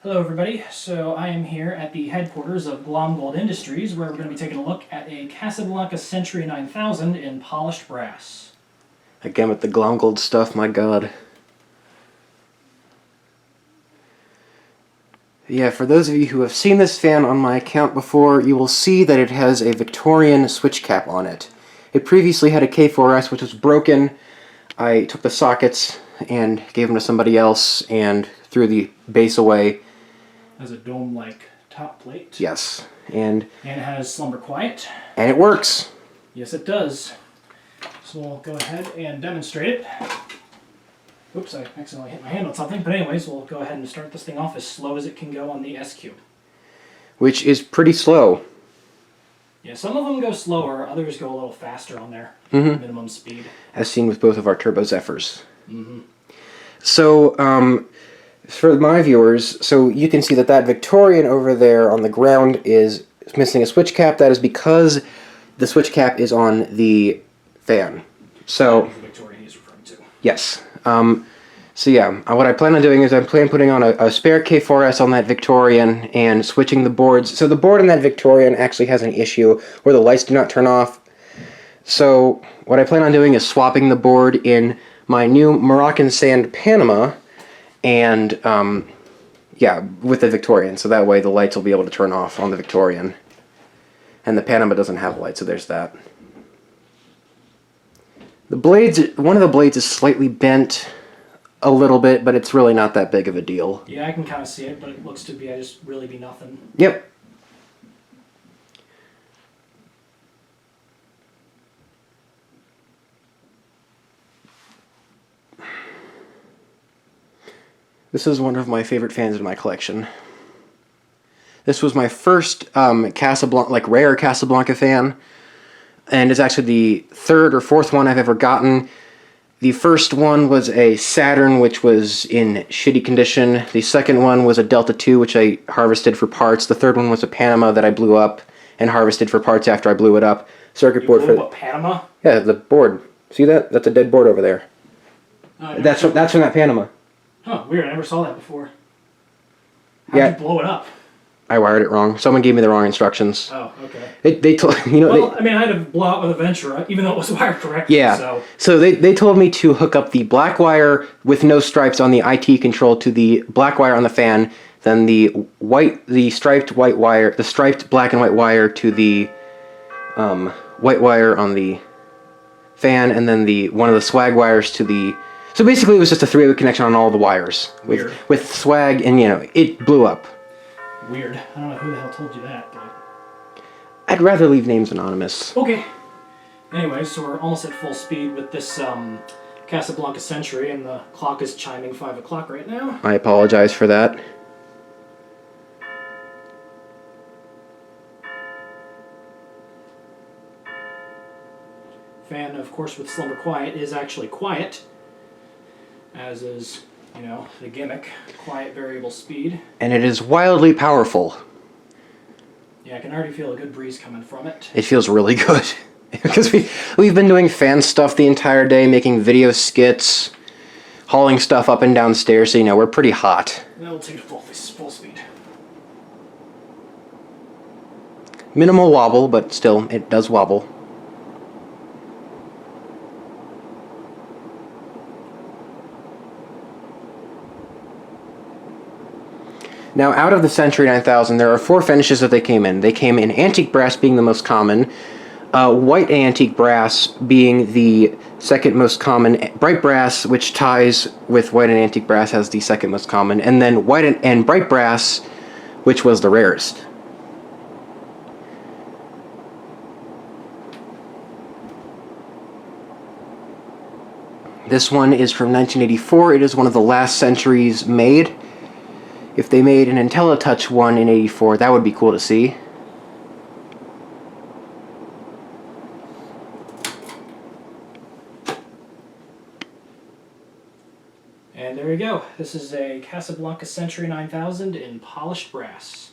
Hello everybody, so I am here at the headquarters of Glomgold Industries where we're going to be taking a look at a Casablanca Century 9000 in polished brass. Again with the Glomgold stuff, my god. Yeah, for those of you who have seen this fan on my account before, you will see that it has a Victorian switch cap on it. It previously had a K4S which was broken. I took the sockets and gave them to somebody else and threw the base away. Has a dome-like top plate. Yes, and it has slumber quiet. And it works. Yes, it does. So we'll go ahead and demonstrate it. Oops, I accidentally hit my hand on something. But anyways, we'll go ahead and start this thing off as slow as it can go on the SQ. Which is pretty slow. Yeah, some of them go slower, others go a little faster on their minimum speed. As seen with both of our Turbo Zephyrs. So, for my viewers, so you can see that that Victorian over there on the ground is missing a switch cap. That is because the switch cap is on the fan. So, the Victorian he's referring to. Yes. So yeah, what I plan on doing is I plan on putting on a spare K4S on that Victorian and switching the boards. So the board in that Victorian actually has an issue where the lights do not turn off. So what I plan on doing is swapping the board in my new Moroccan Sand Panama and yeah, with the Victorian. So that way the lights will be able to turn off on the Victorian. And the Panama doesn't have a light, so there's that. The blades, one of the blades is slightly bent a little bit, but it's really not that big of a deal. Yeah, I can kind of see it, but it looks to be just really be nothing. Yep. This is one of my favorite fans in my collection. This was my first Casablanca, like rare Casablanca fan, and it's actually the third or fourth one I've ever gotten. The first one was a Saturn, which was in shitty condition. The second one was a Delta II, which I harvested for parts. The third one was a Panama that I blew up and harvested for parts after I blew it up. Circuit board for a Panama? Yeah, the board. See that? That's a dead board over there. That's from that Panama. Huh, weird. I never saw that before. How'd you blow it up? I wired it wrong. Someone gave me the wrong instructions. Oh, okay. They told you know. Well, I mean, I had to blow out with a Ventura, even though it was wired correctly. Yeah. So they told me to hook up the black wire with no stripes on the IT control to the black wire on the fan, then the striped white wire, the striped black and white wire to the white wire on the fan, and then one of the swag wires to the. So basically, it was just a three-way connection on all the wires with swag, and it blew up. Weird. I don't know who the hell told you that, but... I'd rather leave names anonymous. Okay. Anyway, so we're almost at full speed with this Casablanca Century, and the clock is chiming 5 o'clock right now. I apologize for that. Fan, of course, with Slumber Quiet is actually quiet, as is... the gimmick, quiet variable speed. And it is wildly powerful. Yeah, I can already feel a good breeze coming from it. It feels really good. Because we've been doing fan stuff the entire day, making video skits, hauling stuff up and down stairs, so we're pretty hot. Now we'll take it full speed. Minimal wobble, but still, it does wobble. Now, out of the Century 9000, there are 4 finishes that they came in. They came in antique brass being the most common, white antique brass being the second most common, bright brass, which ties with white and antique brass, as the second most common, and then white and bright brass, which was the rarest. This one is from 1984. It is one of the last Centuries made. If they made an IntelliTouch one in '84, that would be cool to see. And there you go. This is a Casablanca Century 9000 in polished brass.